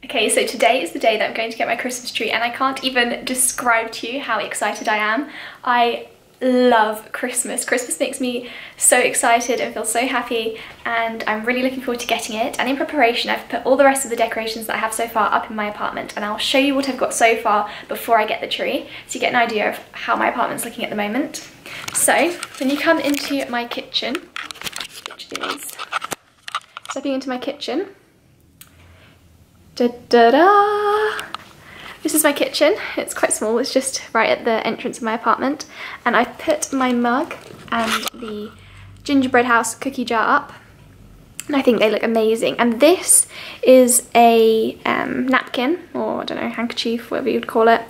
Okay, so today is the day that I'm going to get my Christmas tree, and I can't even describe to you how excited I am. I love Christmas. Christmas makes me so excited and feel so happy, and I'm really looking forward to getting it. And in preparation, I've put all the rest of the decorations that I have so far up in my apartment, and I'll show you what I've got so far before I get the tree, so you get an idea of how my apartment's looking at the moment. So when you come into my kitchen, stepping into my kitchen, da-da-da! This is my kitchen. It's quite small, it's just right at the entrance of my apartment. And I've put my mug and the gingerbread house cookie jar up. And I think they look amazing. And this is a napkin, or I don't know, handkerchief, whatever you would call it,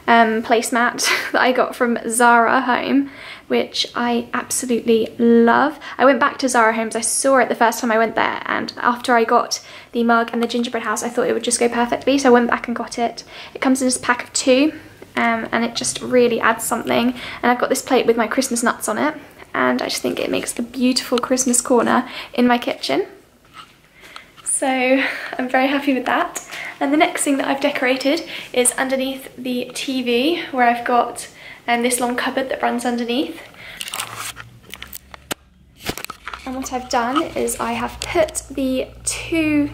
placemat that I got from Zara Home, which I absolutely love. I went back to Zara Homes, I saw it the first time I went there, and after I got the mug and the gingerbread house, I thought it would just go perfectly, so I went back and got it. It comes in this pack of 2, and it just really adds something. And I've got this plate with my Christmas nuts on it, and I just think it makes the beautiful Christmas corner in my kitchen. So I'm very happy with that. And the next thing that I've decorated is underneath the TV, where I've got this long cupboard that runs underneath. And what I've done is I have put the 2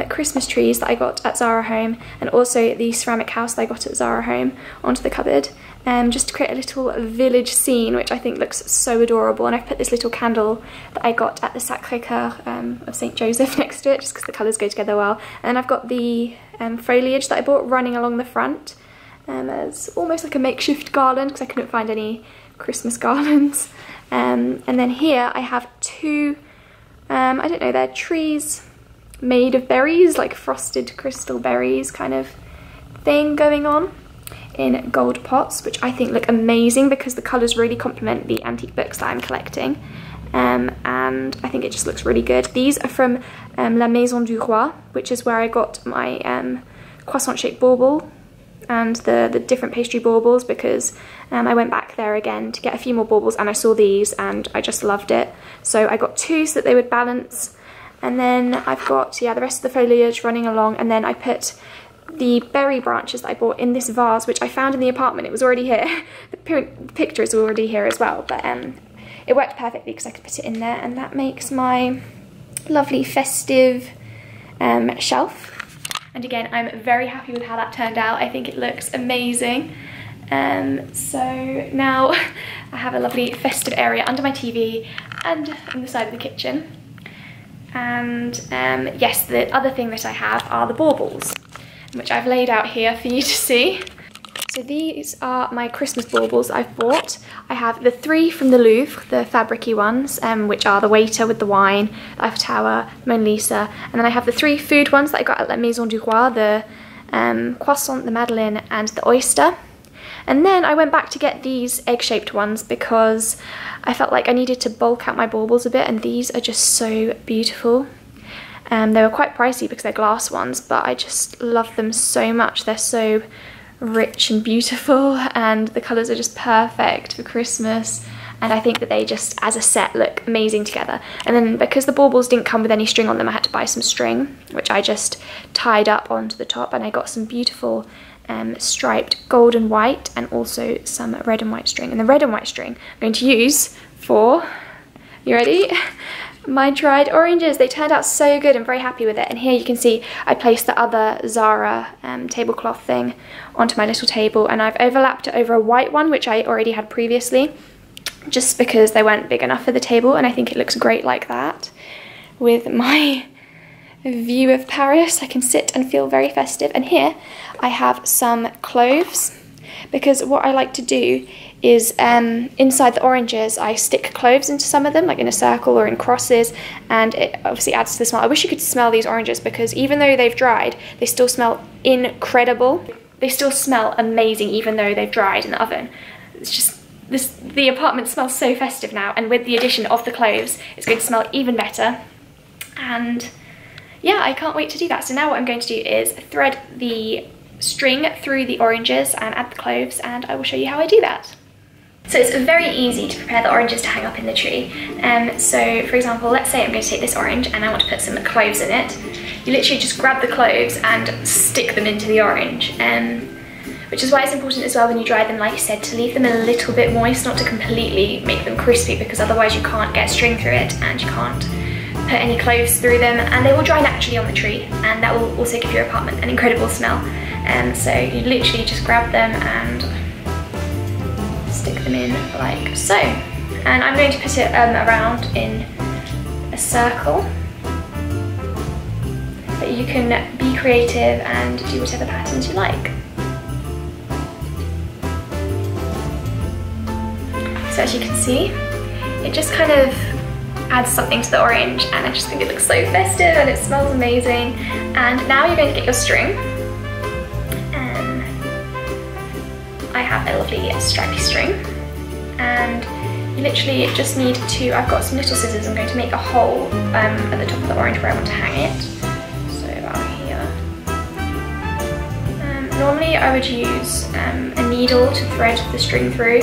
Christmas trees that I got at Zara Home, and also the ceramic house that I got at Zara Home, onto the cupboard, just to create a little village scene, which I think looks so adorable. And I've put this little candle that I got at the Sacré-Cœur of St. Joseph next to it, just because the colours go together well. And I've got the foliage that I bought running along the front, as almost like a makeshift garland, because I couldn't find any Christmas garlands. And then here I have 2, I don't know, they're trees made of berries, like frosted crystal berries kind of thing going on, in gold pots, which I think look amazing because the colours really complement the antique books that I'm collecting. And I think it just looks really good. These are from La Maison du Roi, which is where I got my croissant shaped bauble and the different pastry baubles, because I went back there again to get a few more baubles, and I saw these and I just loved it. So I got 2 so that they would balance. And then I've got, yeah, the rest of the foliage running along, and then I put the berry branches that I bought in this vase, which I found in the apartment. It was already here. The picture is already here as well, but it worked perfectly because I could put it in there, and that makes my lovely festive shelf. And again, I'm very happy with how that turned out. I think it looks amazing. So now I have a lovely festive area under my TV and on the side of the kitchen. And yes, the other thing that I have are the baubles, which I've laid out here for you to see. So these are my Christmas baubles I've bought. I have the 3 from the Louvre, the fabric-y ones, which are the waiter with the wine, the Eiffel Tower, Mona Lisa. And then I have the 3 food ones that I got at La Maison du Roi, the croissant, the madeleine, and the oyster. And then I went back to get these egg-shaped ones because I felt like I needed to bulk out my baubles a bit, and these are just so beautiful. They were quite pricey because they're glass ones, but I just love them so much. They're so rich and beautiful, and the colours are just perfect for Christmas. And I think that they just, as a set, look amazing together. And then because the baubles didn't come with any string on them, I had to buy some string, which I just tied up onto the top, and I got some beautiful striped gold and white, and also some red and white string. And the red and white string I'm going to use for, you ready? My dried oranges. They turned out so good. I'm very happy with it. And here you can see I placed the other Zara tablecloth thing onto my little table, and I've overlapped it over a white one, which I already had previously, just because they weren't big enough for the table, and I think it looks great like that. With my view of Paris, I can sit and feel very festive. And here I have some cloves, because what I like to do is inside the oranges I stick cloves into some of them, like in a circle or in crosses, and it obviously adds to the smell. I wish you could smell these oranges, because even though they've dried, they still smell incredible. They still smell amazing even though they've dried in the oven. It's just, the apartment smells so festive now, and with the addition of the cloves, it's going to smell even better. And yeah, I can't wait to do that. So now what I'm going to do is thread the string through the oranges and add the cloves, and I will show you how I do that. So it's very easy to prepare the oranges to hang up in the tree. So for example, let's say I'm going to take this orange and I want to put some cloves in it. You literally just grab the cloves and stick them into the orange. Which is why it's important as well when you dry them, like I said, to leave them a little bit moist, not to completely make them crispy, because otherwise you can't get string through it and you can't put any cloves through them, and they will dry naturally on the tree, and that will also give your apartment an incredible smell. So you literally just grab them and stick them in like so. And I'm going to put it around in a circle. But you can be creative and do whatever patterns you like. So as you can see, it just kind of adds something to the orange, and I just think it looks so festive and it smells amazing. And now you're going to get your string. I have a lovely stripy string, and you literally just need to, I've got some little scissors, I'm going to make a hole at the top of the orange where I want to hang it. So about here. Normally I would use a needle to thread the string through,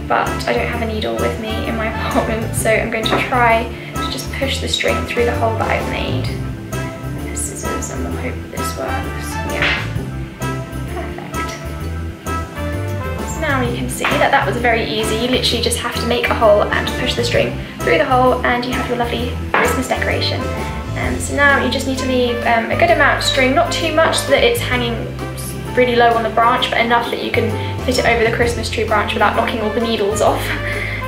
but I don't have a needle with me in my apartment, so I'm going to try to just push the string through the hole that I've made with the scissors, and we'll hope this works. Yeah, perfect. So now you can see that that was very easy. You literally just have to make a hole and push the string through the hole, and you have your lovely Christmas decoration. So now you just need to leave a good amount of string, not too much so that it's hanging really low on the branch, but enough that you can fit it over the Christmas tree branch without knocking all the needles off.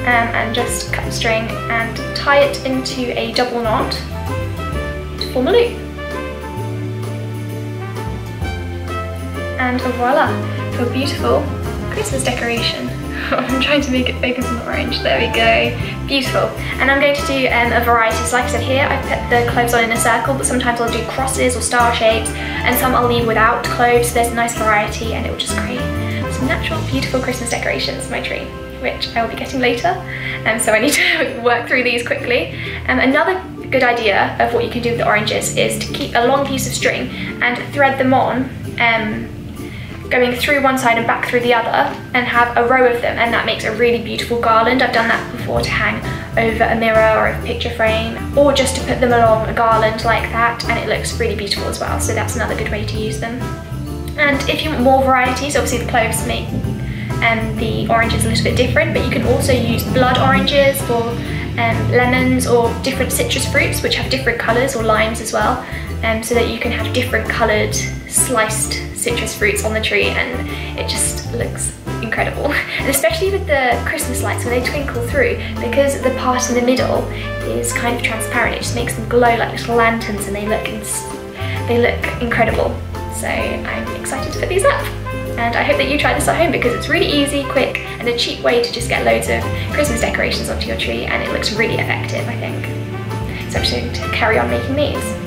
And just cut the string and tie it into a double knot to form a loop. And voila, for a beautiful Christmas decoration. I'm trying to make it focus on the orange. There we go. Beautiful. And I'm going to do a variety. So like I said here, I put the cloves on in a circle, but sometimes I'll do crosses or star shapes, and some I'll leave without cloves. So there's a nice variety, and it will just create some natural, beautiful Christmas decorations for my tree, which I will be getting later. So I need to work through these quickly. Another good idea of what you can do with the oranges is to keep a long piece of string and thread them on, going through one side and back through the other, and have a row of them, and that makes a really beautiful garland. I've done that before to hang over a mirror or a picture frame, or just to put them along a garland like that, and it looks really beautiful as well. So that's another good way to use them. And if you want more varieties, obviously the cloves make the oranges a little bit different, but you can also use blood oranges or lemons or different citrus fruits which have different colours, or limes as well, so that you can have different coloured sliced citrus fruits on the tree, and it just looks incredible. And especially with the Christmas lights when they twinkle through, because the part in the middle is kind of transparent, it just makes them glow like little lanterns, and they look incredible. So I'm excited to put these up. And I hope that you try this at home, because it's really easy, quick, and a cheap way to just get loads of Christmas decorations onto your tree, and it looks really effective, I think. So I'm just going to carry on making these.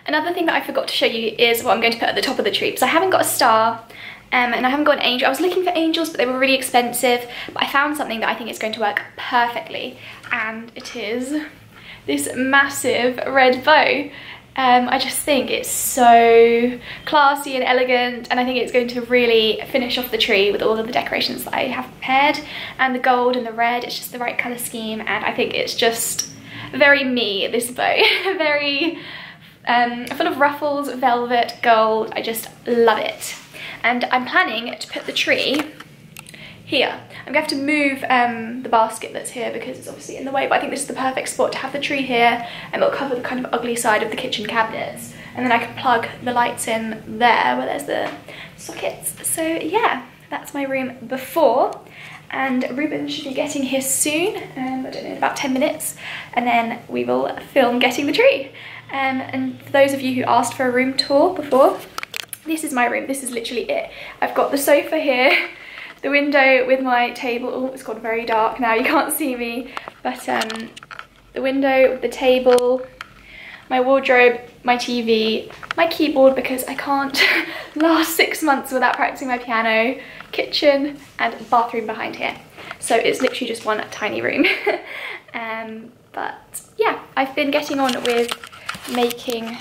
Another thing that I forgot to show you is what I'm going to put at the top of the tree, because I haven't got a star and I haven't got an angel. I was looking for angels, but they were really expensive, but I found something that I think is going to work perfectly, and it is this massive red bow. I just think it's so classy and elegant, and I think it's going to really finish off the tree with all of the decorations that I have prepared, and the gold and the red, it's just the right colour scheme, and I think it's just very me, this bow. Very full of ruffles, velvet, gold. I just love it. And I'm planning to put the tree here. I'm going to have to move the basket that's here because it's obviously in the way, but I think this is the perfect spot to have the tree here, and it'll cover the kind of ugly side of the kitchen cabinets, and then I can plug the lights in there where there's the sockets. So yeah, that's my room before, and Reuben should be getting here soon, I don't know, in about 10 minutes, and then we will film getting the tree. And for those of you who asked for a room tour before, this is my room. This is literally it. I've got the sofa here, the window with my table. Oh, it's gone very dark now, you can't see me. But the window with the table, my wardrobe, my TV, my keyboard because I can't last 6 months without practicing my piano, kitchen and bathroom behind here. So it's literally just one tiny room. But yeah, I've been getting on with making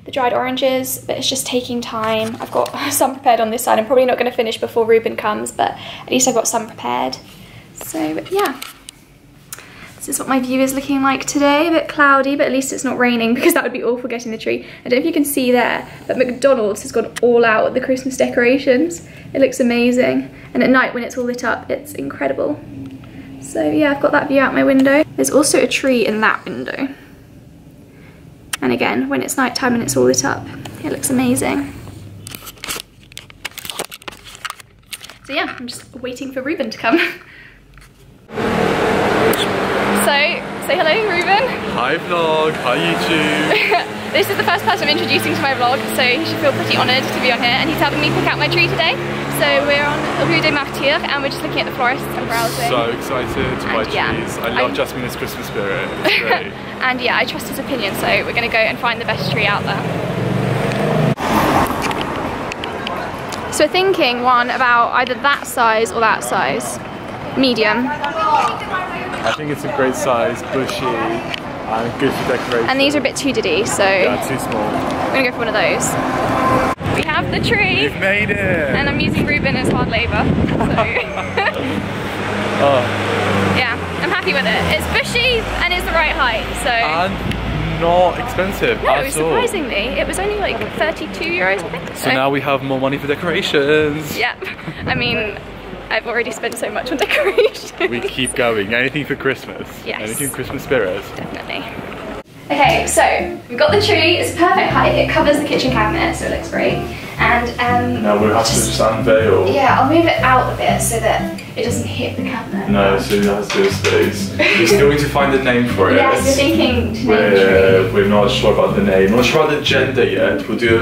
the dried oranges, but it's just taking time. I've got some prepared on this side. I'm probably not going to finish before Reuben comes, but at least I've got some prepared. So yeah, this is what my view is looking like today. A bit cloudy, but at least it's not raining because that would be awful getting the tree. I don't know if you can see there, but McDonald's has gone all out with the Christmas decorations. It looks amazing. And at night when it's all lit up, it's incredible. So yeah, I've got that view out my window. There's also a tree in that window. And again, when it's night time and it's all lit up, it looks amazing. So yeah, I'm just waiting for Reuben to come. So, say hello, Reuben. Hi vlog, hi YouTube. This is the first person I'm introducing to my vlog, so he should feel pretty honoured to be on here, and he's helping me pick out my tree today. So we're on Rue des Martyrs and we're just looking at the florists and browsing. So excited to buy trees. I love Jasmine's Christmas spirit, it's great. And yeah, I trust his opinion, so we're going to go and find the best tree out there. So we're thinking one about either that size or that size. Medium. I think it's a great size, bushy, and good for decoration. And these are a bit too diddy, so yeah, too small. I'm going to go for one of those. We have the tree. You've made it! And I'm using Reuben as hard labour, so... Oh. Yeah, I'm happy with it. It's bushy and it's the right height, so... And not expensive at all. Surprisingly, it was only like 32 euros, I think. So now we have more money for decorations. Yep. I mean, I've already spent so much on decorations. We keep going. Anything for Christmas. Yes. Anything Christmas spirit. Definitely. Okay, so we've got the tree. It's perfect height. It covers the kitchen cabinet, so it looks great. And now we'll have to just unveil. Yeah, I'll move it out a bit so that it doesn't hit the cabinet. No, so it has to space. We're still going to find a name for it. Yes, we're thinking to name the tree. We're not sure about the name. We're not sure about the gender yet. We'll do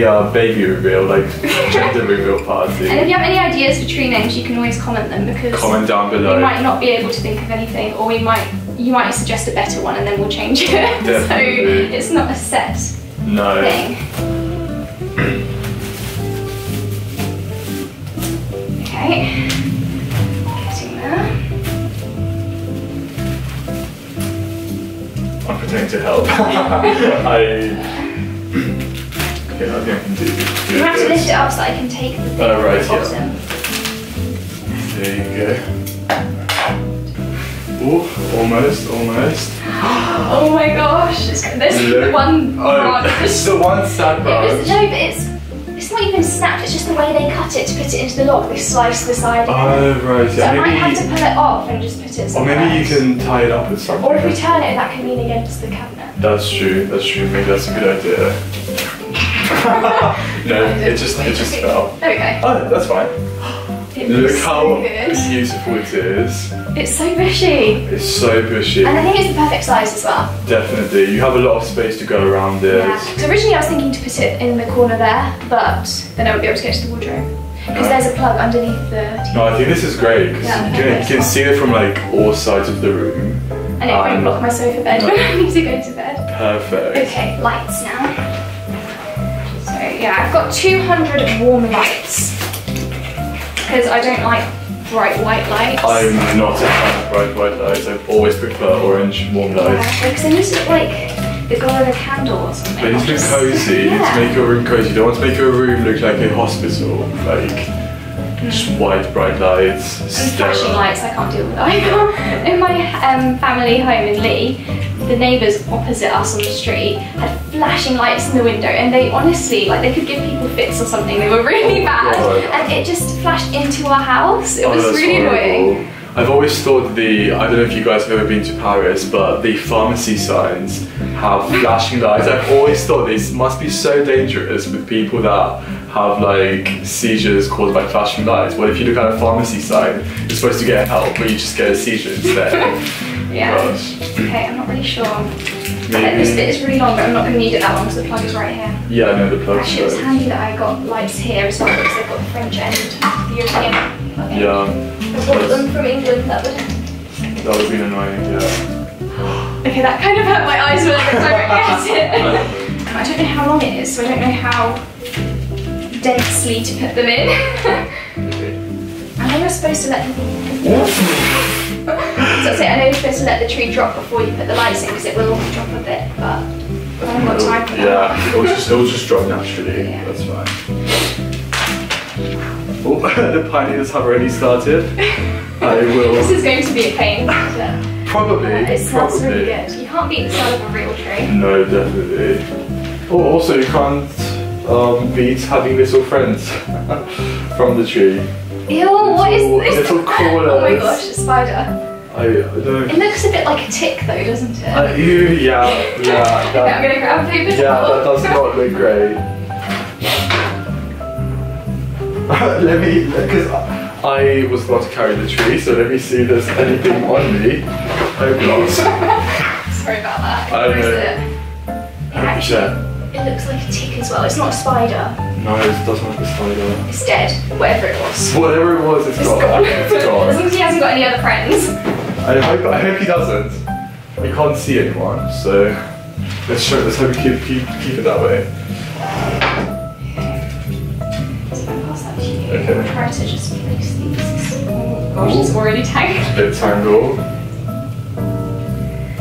a baby reveal, like gender reveal party. And if you have any ideas for tree names, you can always comment them because comment down below. We might not be able to think of anything, or you might suggest a better one, and then we'll change it. Definitely. So it's not a set thing. Okay, getting there. I'm pretending to help. Okay, I think I can do this. You have to lift it up so I can take the thing right, off the bottom. There you go. Oh, almost. Oh my gosh, this is one branch. This is the one sad branch. No, but it's not even snapped, it's just the way they cut it to put it into the log. They slice the side. Oh, right. So I might have to pull it off and just put it somewhere. Or maybe you can tie it up with something. Or if we turn it, that can lean against the cabinet. That's true. Maybe that's a good idea. No, it just fell. There we go. Oh, that's fine. Look how beautiful it is. It's so bushy. It's so bushy. And I think it's the perfect size as well. Definitely. You have a lot of space to go around it. Yeah. So originally I was thinking to put it in the corner there, but then I won't be able to get to the wardrobe. Because there's a plug underneath the... No, I think this is great because you can see it from like all sides of the room. And it won't block my sofa bed when I need to go to bed. Perfect. Okay, lights now. So yeah, I've got 200 warm lights. Because I don't like bright white lights. I'm not a fan of bright white lights. I always prefer orange warm lights. Yeah, because they need to look like the glow of a candle or something. But it's been cozy. Yeah. To make your room cozy. You don't want to make your room look like a hospital. Like just white, bright lights. And flashing lights, I can't deal with either. In my family home in Lee, the neighbours opposite us on the street had flashing lights in the window, and they honestly, like, they could give people fits or something. They were really bad, and it just flashed into our house. It was really annoying. I've always thought I don't know if you guys have ever been to Paris, but the pharmacy signs have flashing lights. I've always thought this must be so dangerous with people that have like seizures caused by flashing lights. What if you look at a pharmacy sign, you're supposed to get help, but you just get a seizure instead? Yeah. Gosh. Okay, I'm not really sure. Maybe. This bit is really long, but I'm not going to need it that long because the plug is right here. Yeah, I know the plug. Actually, it's handy that I got lights here as well because they've got the French end, the European plug in. Yeah. I bought them from England, that would have been annoying, yeah. Okay, that kind of hurt my eyes when I get it. I don't know how long it is, so I don't know how densely to put them in. I know you're supposed to let them... So I know you're supposed to let the tree drop before you put the lights in because it will drop a bit, but I haven't got time for that. Yeah, it'll just drop naturally, Yeah. That's fine. Oh, the pioneers have already started. I will... This is going to be a pain. Probably, It smells really good. You can't beat the smell of a real tree. No, definitely. Oh, also you can't beat having little friends from the tree. Ew, what is this? Little crawlers. Oh my gosh, a spider. I don't... It looks a bit like a tick though, doesn't it? Yeah. Okay, I'm going to grab a paper towel. Yeah, that does not look great. Because I was about to carry the tree, so let me see if there's anything on me. Hope not. Sorry about that. I Where is know. it? It looks like a tick as well. It's not a spider. No, it doesn't look like a spider. It's dead. Whatever it was. Whatever it was, it's gone. It's As gone. long as he hasn't got any other friends. I hope he doesn't. I can't see anyone, so let's hope we keep it that way. So if I pass that to you, Okay. I'll try to just place these. Oh gosh, it's already tangled. Bit tangled.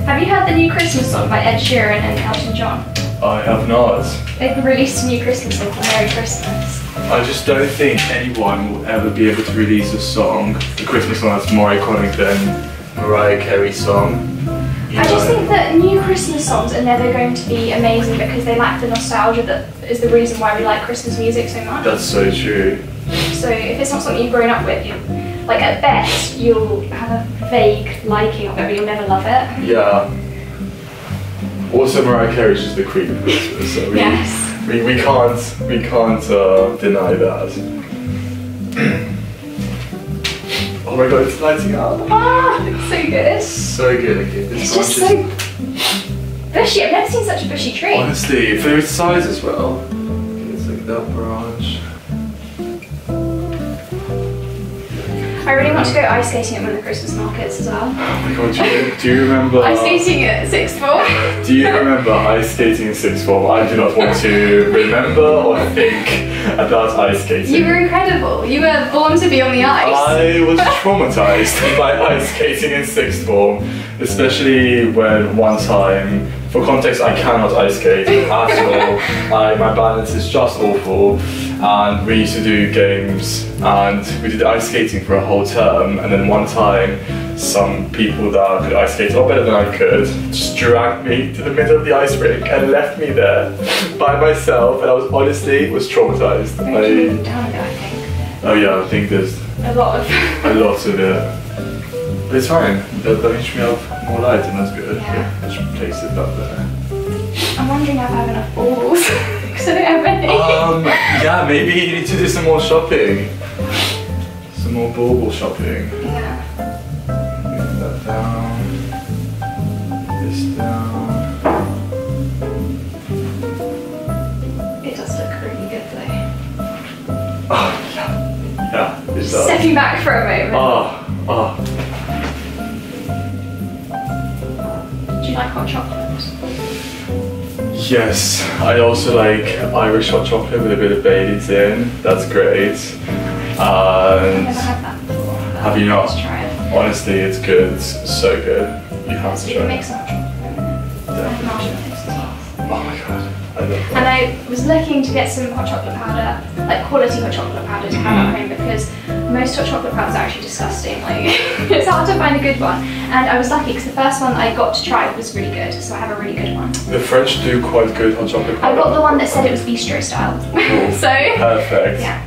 Have you heard the new Christmas song by Ed Sheeran and Elton John? I have not. They've released a new Christmas song called Merry Christmas. I just don't think anyone will ever be able to release a song, a Christmas song that's more iconic than Mariah Carey's song. I just think that new Christmas songs are never going to be amazing because they lack the nostalgia that is the reason why we like Christmas music so much. That's so true. So if it's not something you've grown up with, like at best you'll have a vague liking of it, but you'll never love it. Yeah. Also, Mariah Carey's just the queen of Christmas, so we can't deny that. Oh my god, it's lighting up. Ah, it's so good. So good, okay. This It's just so bushy. I've never seen such a bushy tree. Honestly, for its size as well. It's like that branch. I really want to go ice skating at one of the Christmas markets as well. Oh my god, do you remember... Ice skating at sixth form. Do you remember ice skating in sixth form? I do not want to remember or think about ice skating. You were incredible. You were born to be on the ice. I was traumatized by ice skating in sixth form, especially when one time, for context, I cannot ice skate at all. My balance is just awful, and we used to do games, and we did ice skating for a whole term, and then one time, some people that could ice skate a lot better than I could just dragged me to the middle of the ice rink and left me there by myself, and I was honestly traumatized. Down a bit, I think. Oh yeah, I think there's A lot of it. But it's fine. That means we have more light, and that's good. Yeah. Let's place it up there. I'm wondering if I have enough baubles because I don't have any. Yeah, maybe you need to do some more shopping. Some more bauble shopping. Yeah. Move that down. This down. It does look really good though. Oh, yeah. Yeah, it does. Stepping back for a moment. Oh. Do you like hot chocolate? Yes, I also like Irish hot chocolate with a bit of Baileys in. That's great. I've never had that before. Have you not? Let's try it. Honestly, it's good. It's so good. You have So to you can try make it. some hot chocolate. Definitely. Marshmallows as well. love that. And I was looking to get some hot chocolate powder, like quality hot chocolate powder to have at home, because most hot chocolate powders are actually disgusting. Like, it's hard to find a good one. And I was lucky because the first one I got to try was really good, so I have a really good one. The French do quite good hot chocolate powder. I got the one that said it was bistro style. So perfect. Yeah.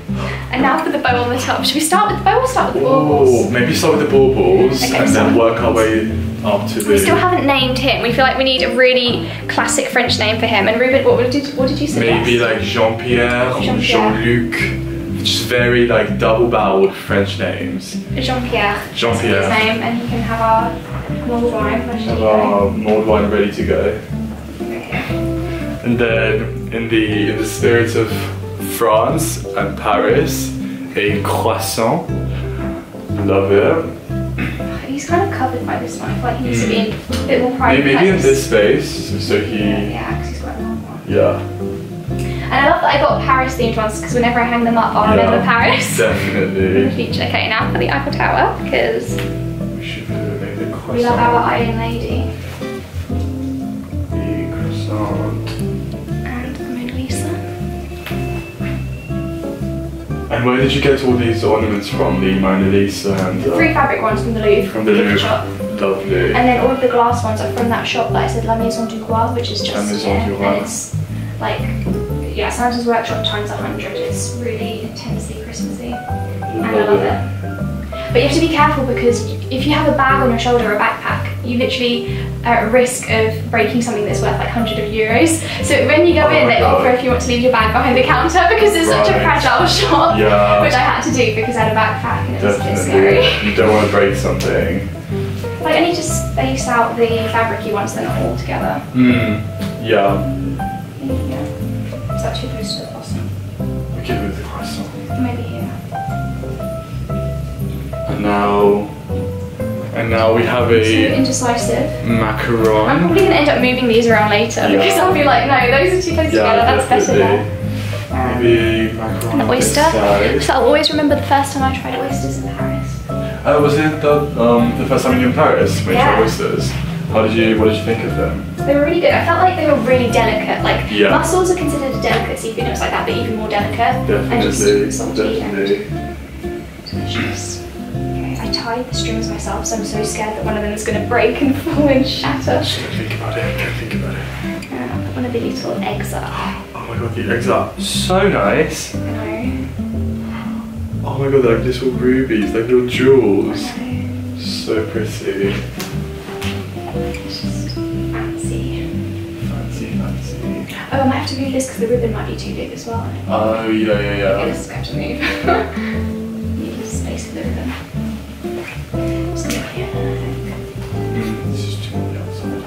And now for the bow on the top. Should we start with the bow or start with the baubles? Oh, maybe start with the baubles and then work our way up to the... We still haven't named him. We feel like we need a really classic French name for him. And Reuben, what did you suggest? Maybe like Jean-Pierre or Jean-Luc. Just very like double-barreled French names. Jean-Pierre. Jean-Pierre. His name, and he can have our mulled wine. Have our mulled wine ready to go. And then in the spirit of France and Paris, a croissant. Love it. He's kind of covered by this one. I feel like he needs to be in a bit more private. Maybe in this space, so he... Yeah, because he's quite a long one. Yeah. And I love that I got Paris themed ones, because whenever I hang them up, I'll remember Paris. Definitely. In the future. Okay, now for the Eiffel Tower, because We should make the croissant. we love our Iron Lady. The croissant. And the Mona Lisa. And where did you get all these ornaments from? The Mona Lisa and... The 3 fabric ones from the Louvre. From the Louvre. Shop. Lovely. And then all of the glass ones are from that shop that I said La Maison du Roi, which is just... La Maison du Roi. And it's like... Yeah, Santa's Workshop times 100. It's really intensely Christmassy. And I love it. But you have to be careful, because if you have a bag on your shoulder or a backpack, you literally are at risk of breaking something that's worth like hundreds of euros. So when you go in, they offer if you want to leave your bag behind the counter, because it's such a fragile shop. Yeah. Which I had to do because I had a backpack and it was a bit scary. You don't want to break something. Like, I need to space out the fabricy ones, they're not all together. Yeah. Yeah. Is that too close to the bottom? We give it the croissant. Maybe here. And now we have So a indecisive. macaron. I'm probably going to end up moving these around later, because I'll be like, no, those are too close together, that's better there. Maybe macaron. And the oyster. So I'll always remember the first time I tried oysters in Paris. Was it the first time you were in Paris when you tried Yeah. oysters? What did you think of them? They were really good. I felt like they were really delicate. Like, Yeah. mussels are considered a delicate seafood, and it's like that, but even more delicate. And just salty and delicious. Okay, I tied the strings myself, so I'm so scared that one of them is going to break and fall and shatter. Just don't think about it, don't think about it. And I'll put one of the little eggs up. Oh my god, the eggs are so nice. I know. Oh my god, they're like little rubies, like little jewels. I know. So pretty. It's just fancy. Fancy. Oh, I might have to move this because the ribbon might be too big as well. Oh, yeah. Okay, this is going to move. Need the space for the ribbon. Just do it here. This is too on the outside.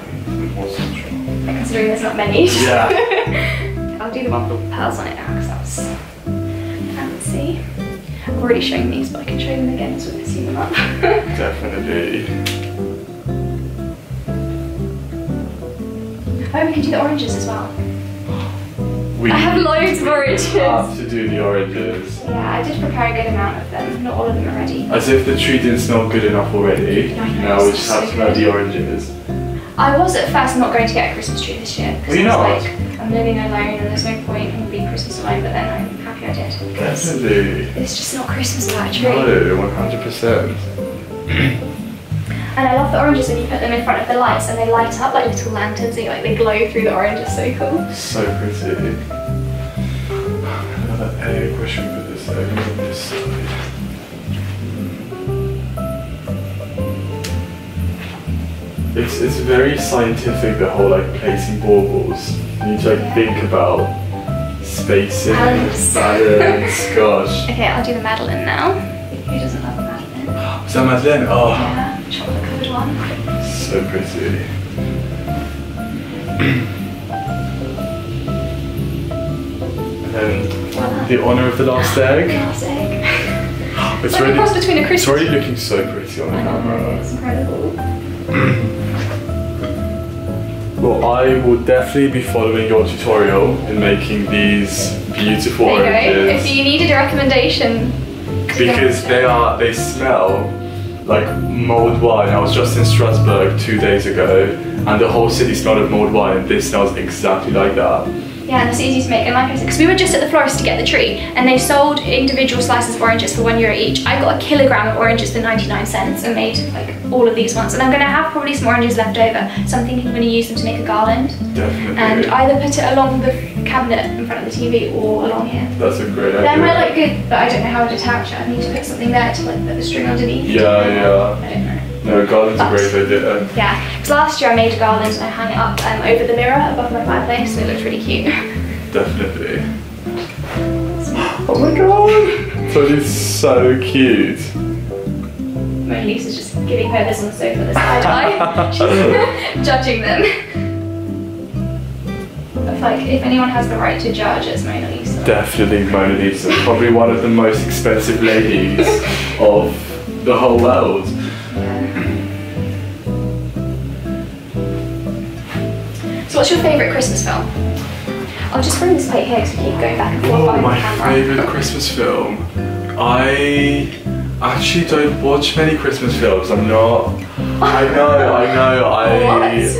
More central. Considering there's not many. Yeah. I'll do the one with pearls on it now because that's fancy. I've already shown these, but I can show them again so we can see them up. Definitely. Oh, we can do the oranges as well. We I have loads of oranges. have to do the oranges. Yeah, I did prepare a good amount of them. Not all of them are ready. As if the tree didn't smell good enough already. I know, Now we it's just so have to add good. the oranges. I was at first not going to get a Christmas tree this year because Well, you're I not. was like, I'm living alone and there's no point in being Christmas alone, but then I'm happy I did because Definitely. it's just not Christmas without a tree. No, 100%. And I love the oranges when you put them in front of the lights and they light up like little lanterns and like they glow through the orange. It's so cool. So pretty. Another egg. Where should we put this egg? On this side. It's very scientific, the whole like placing baubles. You need to like think about spacing, balance. Gosh. Okay, I'll do the Madeleine now. Who doesn't love a Madeleine? Is that Madeleine? Oh, Yeah, chocolate covered one. so pretty. And then the honour of the last egg. Last egg. It's like a cross between a it's Christmas. already looking so pretty on the I know, camera. it's incredible. Well, I will definitely be following your tutorial in making these beautiful There you go. oranges. If you needed a recommendation. Because they smell like mulled wine. I was just in Strasbourg 2 days ago and the whole city smelled of mulled wine and this smells exactly like that. Yeah, and it's easy to make. And like I said, because we were just at the florist to get the tree, and they sold individual slices of oranges for €1 each. I got a kilogram of oranges for 99 cents and made like all of these ones. And I'm going to have probably some oranges left over, so I'm thinking I'm going to use them to make a garland. Definitely. And either put it along the cabinet in front of the TV or along here. That's a great idea. They might look good, but I don't know how I'd attach it. I need to put something there to like put the string underneath. Yeah. I don't know. No, garland's a great idea. Yeah, because last year I made a garland and I hung it up over the mirror above my fireplace, and it looked really cute. Definitely. Oh my god! So it's so cute. Mona Lisa's just giving her this on the sofa, this side eye. She's judging them. I feel like if anyone has the right to judge, it's Mona Lisa. Definitely Mona Lisa. Probably one of the most expensive ladies of the whole world. So what's your favourite Christmas film? I'll just bring this plate here because we keep going back and forth behind the camera. My favourite Christmas film? I actually don't watch many Christmas films. I'm not... I know.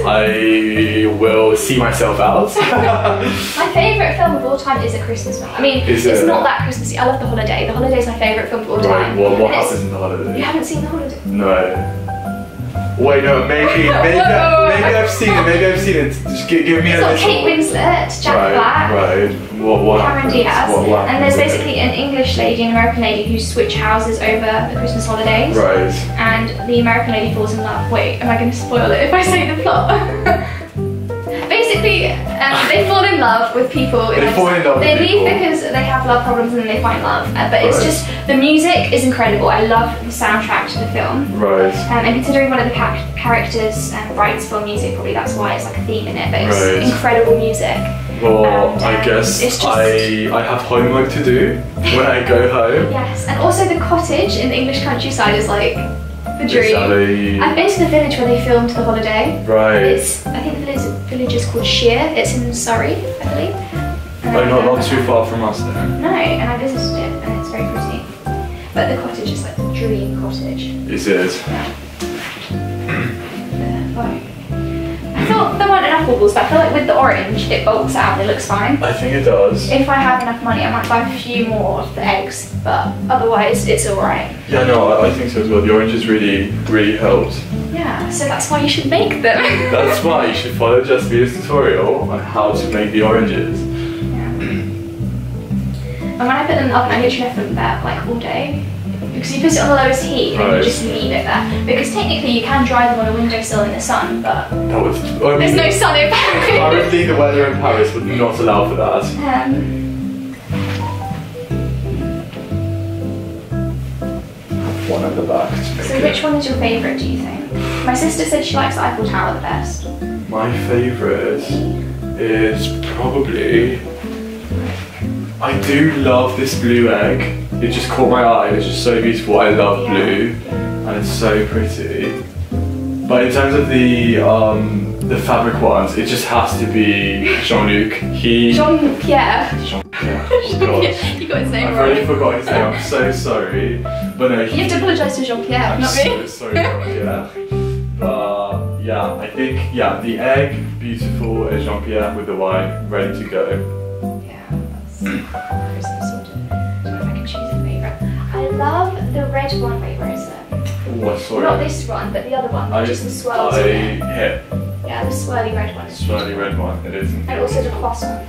I will see myself out. My favourite film of all time is a Christmas film. I mean, it's not that Christmassy. I love The Holiday. The Holiday is my favourite film of all time. Right, what happens in The Holiday? You haven't seen The Holiday? No. Wait, no, maybe I've seen it. Just give me a little... It's got Kate Winslet, Jack Black, right. What Cameron Diaz, what and there's basically an English lady and an American lady who switch houses over the Christmas holidays. Right. And the American lady falls in love. Wait, am I going to spoil it if I say the plot? Basically, they fall in love with people. They leave because they have love problems and then they find love. But it's just, the music is incredible. I love the soundtrack to the film. Right. And considering one of the characters writes film music, probably that's why it's like a theme in it. But it's incredible music. Well, I guess I have homework to do when I go home. Yes, and also the cottage in the English countryside is like the dream. I've been to the village where they filmed The Holiday. Right. I think the village is called Shear. It's in Surrey, I believe. Not too far from us then. No, and I visited it, and it's very pretty. But the cottage is like the dream cottage. Is it? Yeah. I thought there weren't enough baubles, but I feel like with the orange, it bulks out and it looks fine. I think it does. If I have enough money, I might buy a few more of the eggs, but otherwise, it's alright. Yeah, no, I think so as well. The oranges really helped. Yeah, so that's why you should make them. That's why you should follow Jasmine's tutorial on how to make the oranges. Yeah. And when I put them in the oven, I literally left them there like all day. Because you put it on the lowest heat and you just leave it there. Because technically you can dry them on a windowsill in the sun, but there's no sun in Paris. Currently the weather in Paris would not allow for that. One at the back. So which one is your favourite, do you think? My sister said she likes the Eiffel Tower the best. My favourite is probably... I do love this blue egg. It just caught my eye. It's just so beautiful. I love blue, and it's so pretty. But in terms of the fabric ones, it just has to be Jean-Luc. Jean-Pierre. Jean-Pierre. You got his name I've wrong. already forgot his name. I'm so sorry. But no, you have to apologise to Jean-Pierre, I'm not me. so sorry, Jean-Pierre. But yeah, I think the egg, beautiful, and Jean-Pierre with the wine, ready to go. Christmas sorted. I don't know if I can choose a favourite. I love the red one. Wait, where is it? Oh, sorry. Not this one, but the other one. Just the swirls. Yeah, the swirly red one. Swirly red one, it is. And also the croissant.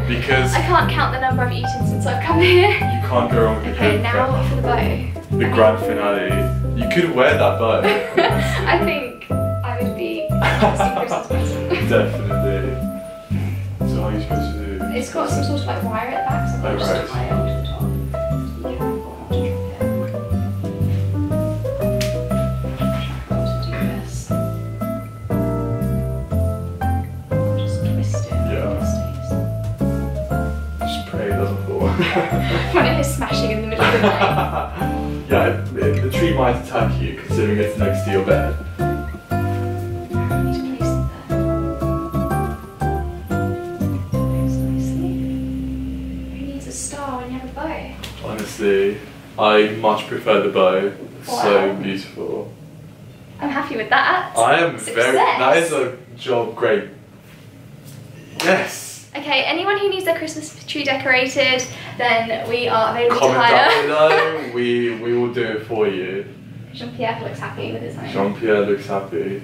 Because I can't count the number I've eaten since I've come here. You can't go wrong with the Okay, now for the bow. The grand finale. You could wear that bow. I think I would be a Christmas present. Definitely. So how are you supposed to do? It's got some sort of like wire at the back, so I'm just going to tie it onto the top. Just twist it. Yeah. Just pray it doesn't fall. When it is smashing in the middle of the night. Yeah, the tree might attack you considering it's next to your bed. Honestly, I much prefer the bow. Wow. So beautiful. I'm happy with that. I am Success. That is a job great. Yes. Okay, anyone who needs their Christmas tree decorated, then we are available to Comment hire. down below, we will do it for you. Jean-Pierre looks happy with his home. Jean-Pierre looks happy.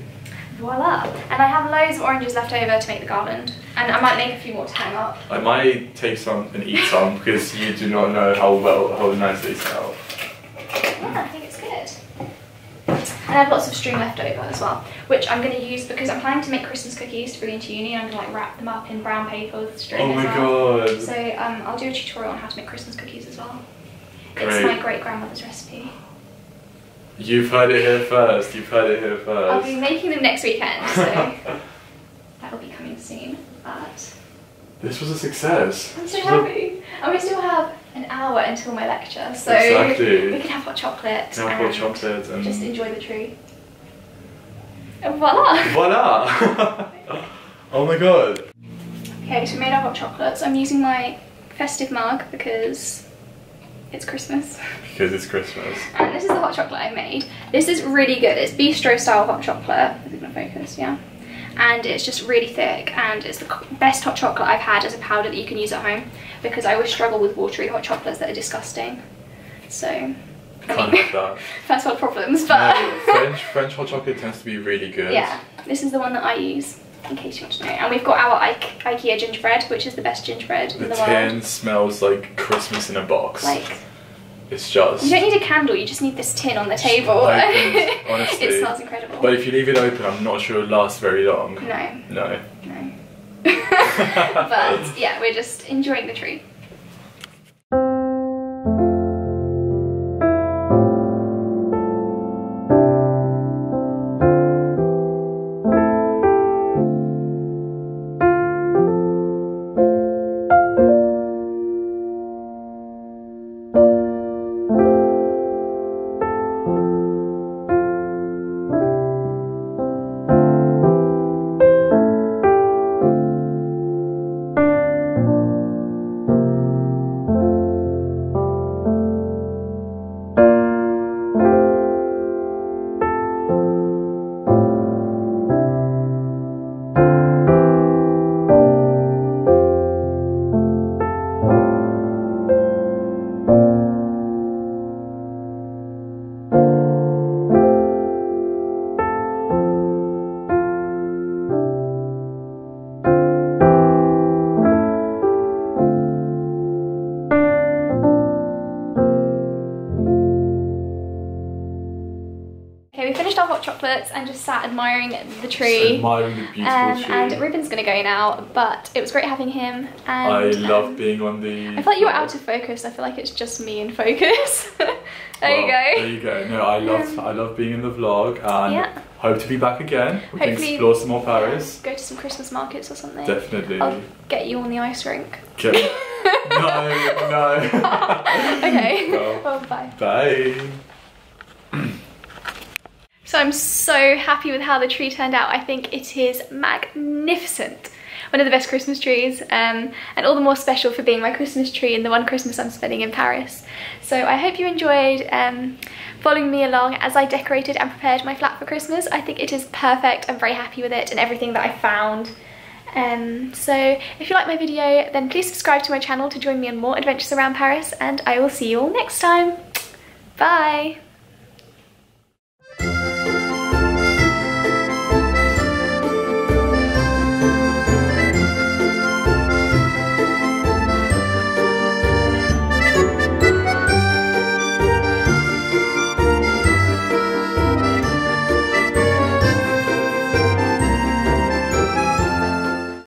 Voila! And I have loads of oranges left over to make the garland. And I might make a few more to hang up. I might take some and eat some because you do not know how nice they smell. Yeah, I think it's good. And I have lots of string left over as well, which I'm going to use because I'm planning to make Christmas cookies to bring into uni, and I'm going to like wrap them up in brown paper with string Oh as my well. god. So I'll do a tutorial on how to make Christmas cookies as well. Great. It's my great-grandmother's recipe. You've heard it here first, you've heard it here first. I'll be making them next weekend, so that will be coming soon. But this was a success. I'm so happy. And we still have an hour until my lecture, so exactly. we can have hot chocolate, and just enjoy the tree. And voila! Voila! Oh my god. Okay, so we made our hot chocolates. I'm using my festive mug because it's Christmas. Because it's Christmas. And this is the hot chocolate I made. This is really good. It's bistro style hot chocolate. Is it gonna focus? Yeah. And it's just really thick, and it's the best hot chocolate I've had as a powder that you can use at home, because I always struggle with watery hot chocolates that are disgusting. So, Can't have that. first world problems, but No, French hot chocolate tends to be really good. yeah, this is the one that I use, in case you want to know. And we've got our IKEA gingerbread, which is the best gingerbread in the world. The tin smells like Christmas in a box. Like, it's just... you don't need a candle, you just need this tin on the table. Honestly. It smells incredible. But if you leave it open, I'm not sure it'll last very long. No. No. No. But yeah, we're just enjoying the tree. Okay, we finished our hot chocolates and just sat admiring the tree. Just admiring the beautiful tree. And Reuben's gonna go now, but it was great having him. And I love being on the... I feel like you were out of focus. I feel like it's just me in focus. There you go. There you go. No, I love being in the vlog, and yeah. hope to be back again. We can Hopefully, explore some more Paris. Go to some Christmas markets or something. Definitely. I'll get you on the ice rink. Okay. No. Okay. Well, bye. Bye. So I'm so happy with how the tree turned out. I think it is magnificent. One of the best Christmas trees, and all the more special for being my Christmas tree and the one Christmas I'm spending in Paris. So I hope you enjoyed following me along as I decorated and prepared my flat for Christmas. I think it is perfect. I'm very happy with it and everything that I found. So if you like my video, then please subscribe to my channel to join me on more adventures around Paris, and I will see you all next time. Bye!